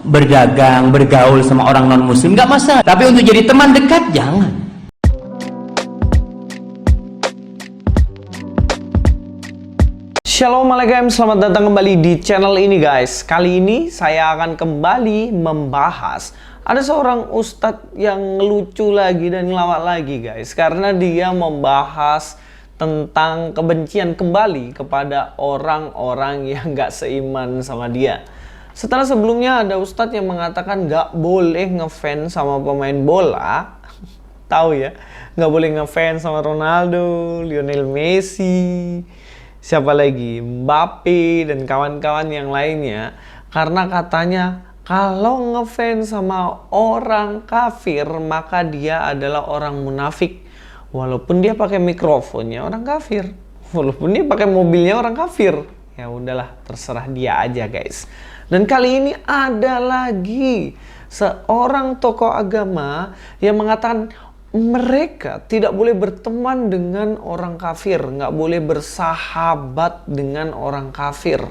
berdagang, bergaul sama orang non-muslim nggak masalah. Tapi untuk jadi teman dekat, jangan. Shalom alaikum, selamat datang kembali di channel ini guys. Kali ini saya akan kembali membahas ada seorang ustadz yang lucu lagi dan ngelawak lagi guys. Karena dia membahas tentang kebencian kembali kepada orang-orang yang gak seiman sama dia. Setelah sebelumnya ada ustadz yang mengatakan gak boleh ngefans sama pemain bola. Tahu ya, gak boleh ngefans sama Ronaldo, Lionel Messi, siapa lagi, Mbappe dan kawan-kawan yang lainnya. Karena katanya kalau ngefans sama orang kafir maka dia adalah orang munafik. Walaupun dia pakai mikrofonnya orang kafir, walaupun dia pakai mobilnya orang kafir. Ya udahlah, terserah dia aja guys. Dan kali ini ada lagi seorang tokoh agama yang mengatakan mereka tidak boleh berteman dengan orang kafir, nggak boleh bersahabat dengan orang kafir.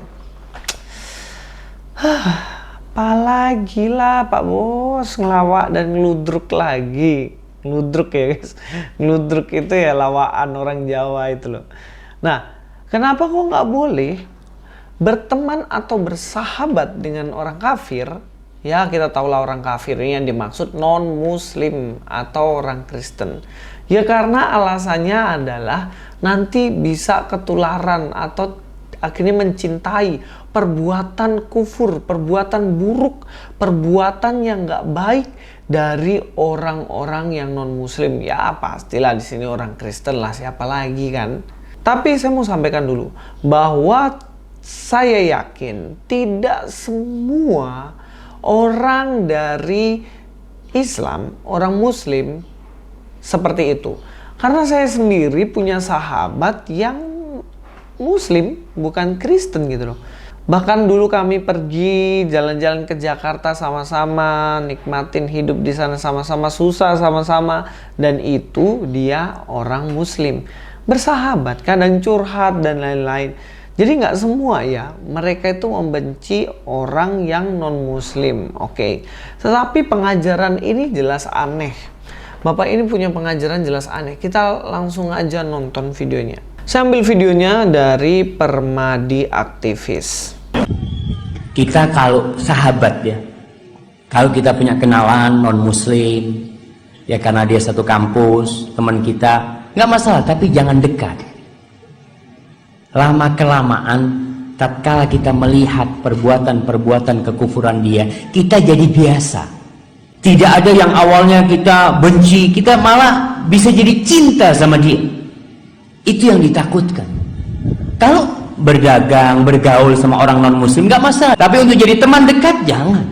Apalagi lah Pak Bos, ngelawak dan ngeludruk lagi. Ngeludruk ya guys, ngeludruk itu ya lawaan orang Jawa itu loh. Nah, kenapa kok nggak boleh berteman atau bersahabat dengan orang kafir? Ya kita tahulah orang kafir ini yang dimaksud non-muslim atau orang Kristen. Ya karena alasannya adalah nanti bisa ketularan atau akhirnya mencintai perbuatan kufur, perbuatan buruk, perbuatan yang nggak baik dari orang-orang yang non-muslim. Ya pastilah di sini orang Kristen lah, siapa lagi kan. Tapi saya mau sampaikan dulu bahwa saya yakin tidak semua orang dari Islam, orang Muslim seperti itu. Karena saya sendiri punya sahabat yang Muslim, bukan Kristen gitu loh. Bahkan dulu kami pergi jalan-jalan ke Jakarta sama-sama, nikmatin hidup di sana sama-sama, susah sama-sama, dan itu dia orang Muslim. Bersahabat, kadang curhat dan lain-lain. Jadi nggak semua ya, mereka itu membenci orang yang non-muslim, oke. Tetapi pengajaran ini jelas aneh. Bapak ini punya pengajaran jelas aneh. Kita langsung aja nonton videonya. Saya ambil videonya dari Permadi Aktivis. Kita kalau sahabat ya, kalau kita punya kenalan non-muslim, ya karena dia satu kampus, teman kita, nggak masalah, tapi jangan dekat. Lama-kelamaan, tatkala kita melihat perbuatan-perbuatan kekufuran dia, kita jadi biasa. Tidak ada yang awalnya kita benci, kita malah bisa jadi cinta sama dia. Itu yang ditakutkan. Kalau berdagang, bergaul sama orang non-muslim nggak masalah. Tapi untuk jadi teman dekat, jangan.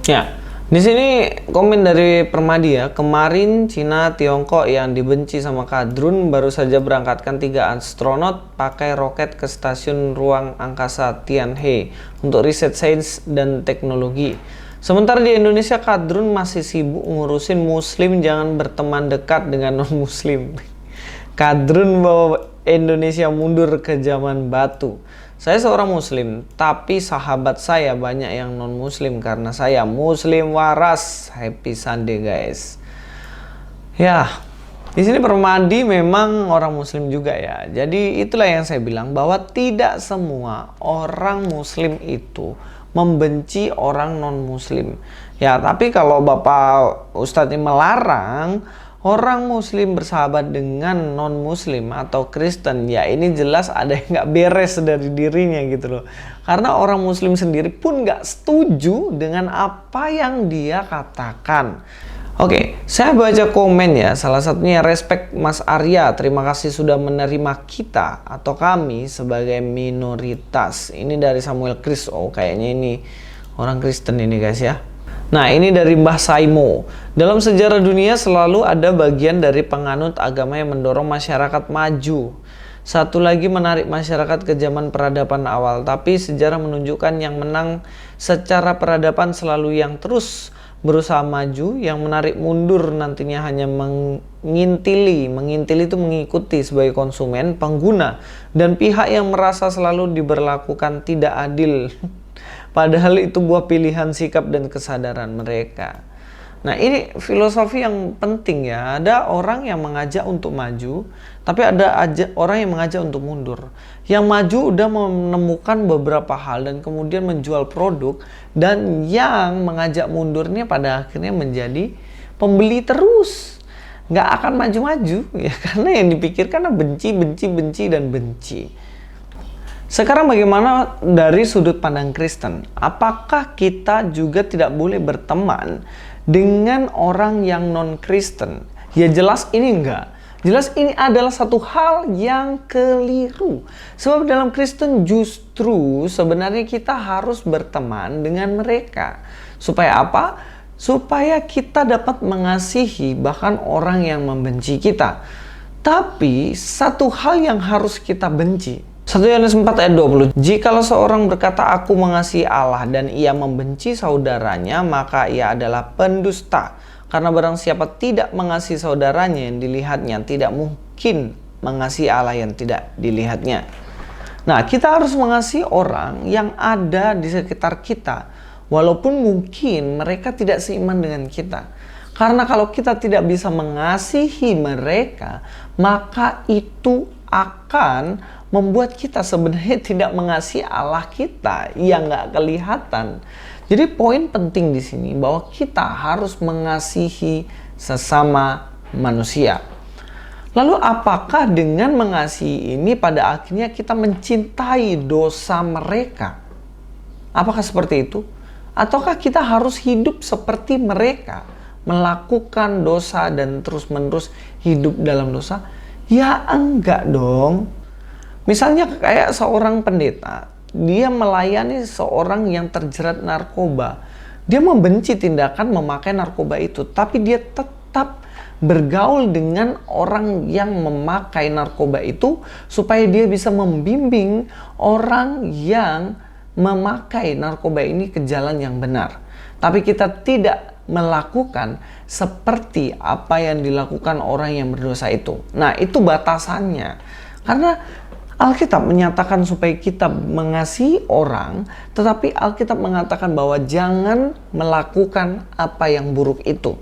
Ya, di sini komen dari Permadi ya. Kemarin Cina Tiongkok yang dibenci sama Kadrun baru saja berangkatkan 3 astronot pakai roket ke stasiun ruang angkasa Tianhe untuk riset sains dan teknologi. Sementara di Indonesia Kadrun masih sibuk ngurusin muslim jangan berteman dekat dengan non-muslim. Kadrun bawa Indonesia mundur ke zaman batu. Saya seorang muslim, tapi sahabat saya banyak yang non-muslim karena saya muslim waras. Happy Sunday guys. Ya, di sini Permadi memang orang muslim juga ya. Jadi itulah yang saya bilang bahwa tidak semua orang muslim itu membenci orang non-muslim. Ya, tapi kalau Bapak Ustadz ini melarang orang muslim bersahabat dengan non-muslim atau Kristen, ya ini jelas ada yang nggak beres dari dirinya gitu loh. Karena orang muslim sendiri pun nggak setuju dengan apa yang dia katakan. Oke, saya baca komen ya. Salah satunya respect Mas Arya. Terima kasih sudah menerima kita atau kami sebagai minoritas. Ini dari Samuel Chris. Oh kayaknya ini orang Kristen ini guys ya. Nah ini dari Mbah Saimo. Dalam sejarah dunia selalu ada bagian dari penganut agama yang mendorong masyarakat maju. Satu lagi menarik masyarakat ke zaman peradaban awal. Tapi sejarah menunjukkan yang menang secara peradaban selalu yang terus berusaha maju. Yang menarik mundur nantinya hanya mengintili. Mengintili itu mengikuti sebagai konsumen, pengguna, dan pihak yang merasa selalu diberlakukan tidak adil. Padahal itu buah pilihan sikap dan kesadaran mereka. Nah, ini filosofi yang penting ya. Ada orang yang mengajak untuk maju, tapi ada orang yang mengajak untuk mundur. Yang maju udah menemukan beberapa hal dan kemudian menjual produk, dan yang mengajak mundurnya pada akhirnya menjadi pembeli terus. Nggak akan maju-maju ya, karena yang dipikirkan benci, dan benci. Sekarang bagaimana dari sudut pandang Kristen? Apakah kita juga tidak boleh berteman dengan orang yang non-Kristen? Ya jelas ini enggak. Jelas ini adalah satu hal yang keliru. Sebab dalam Kristen justru sebenarnya kita harus berteman dengan mereka. Supaya apa? Supaya kita dapat mengasihi bahkan orang yang membenci kita. Tapi satu hal yang harus kita benci. 1 Yohanes 4 ayat 20. Jikalau seorang berkata aku mengasihi Allah dan ia membenci saudaranya, maka ia adalah pendusta. Karena barang siapa tidak mengasihi saudaranya yang dilihatnya, tidak mungkin mengasihi Allah yang tidak dilihatnya. Nah, kita harus mengasihi orang yang ada di sekitar kita, walaupun mungkin mereka tidak seiman dengan kita. Karena kalau kita tidak bisa mengasihi mereka, maka itu akan membuat kita sebenarnya tidak mengasihi Allah kita yang nggak kelihatan. Jadi poin penting di sini bahwa kita harus mengasihi sesama manusia. Lalu apakah dengan mengasihi ini pada akhirnya kita mencintai dosa mereka? Apakah seperti itu? Ataukah kita harus hidup seperti mereka, melakukan dosa dan terus-menerus hidup dalam dosa? Ya enggak dong. Misalnya kayak seorang pendeta, dia melayani seorang yang terjerat narkoba. Dia membenci tindakan memakai narkoba itu, tapi dia tetap bergaul dengan orang yang memakai narkoba itu supaya dia bisa membimbing orang yang memakai narkoba ini ke jalan yang benar. Tapi kita tidak melakukan seperti apa yang dilakukan orang yang berdosa itu. Nah, itu batasannya. Karena Alkitab menyatakan supaya kita mengasihi orang, tetapi Alkitab mengatakan bahwa jangan melakukan apa yang buruk itu.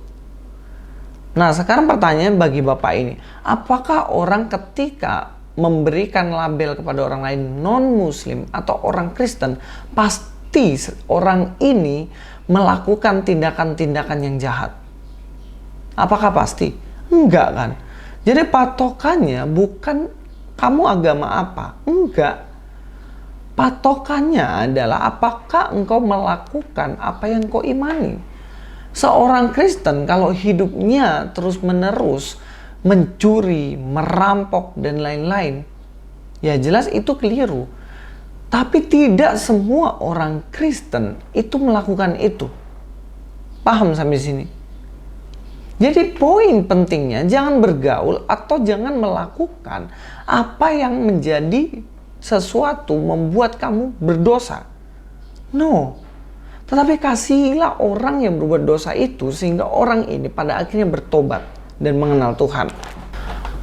Nah, sekarang pertanyaan bagi Bapak ini, apakah orang ketika memberikan label kepada orang lain non-Muslim atau orang Kristen, pasti orang ini melakukan tindakan-tindakan yang jahat? Apakah pasti? Enggak kan? Jadi patokannya bukan kamu agama apa? Enggak. Patokannya adalah apakah engkau melakukan apa yang kau imani. Seorang Kristen kalau hidupnya terus-menerus mencuri, merampok, dan lain-lain, ya jelas itu keliru. Tapi tidak semua orang Kristen itu melakukan itu. Paham sampai sini? Jadi poin pentingnya jangan bergaul atau jangan melakukan apa yang menjadi sesuatu membuat kamu berdosa. No. Tetapi kasihilah orang yang berbuat dosa itu sehingga orang ini pada akhirnya bertobat dan mengenal Tuhan.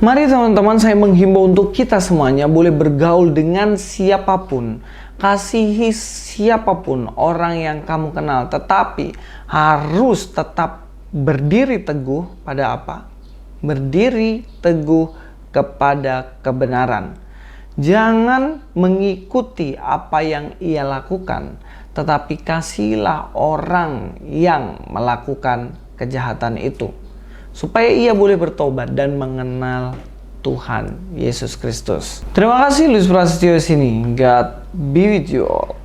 Mari teman-teman, saya menghimbau untuk kita semuanya boleh bergaul dengan siapapun. Kasihi siapapun orang yang kamu kenal, tetapi harus tetap berdiri teguh pada apa? Berdiri teguh kepada kebenaran. Jangan mengikuti apa yang ia lakukan, tetapi kasihilah orang yang melakukan kejahatan itu, supaya ia boleh bertobat dan mengenal Tuhan Yesus Kristus. Terima kasih, Luis Prasetyo sini. God be with you all.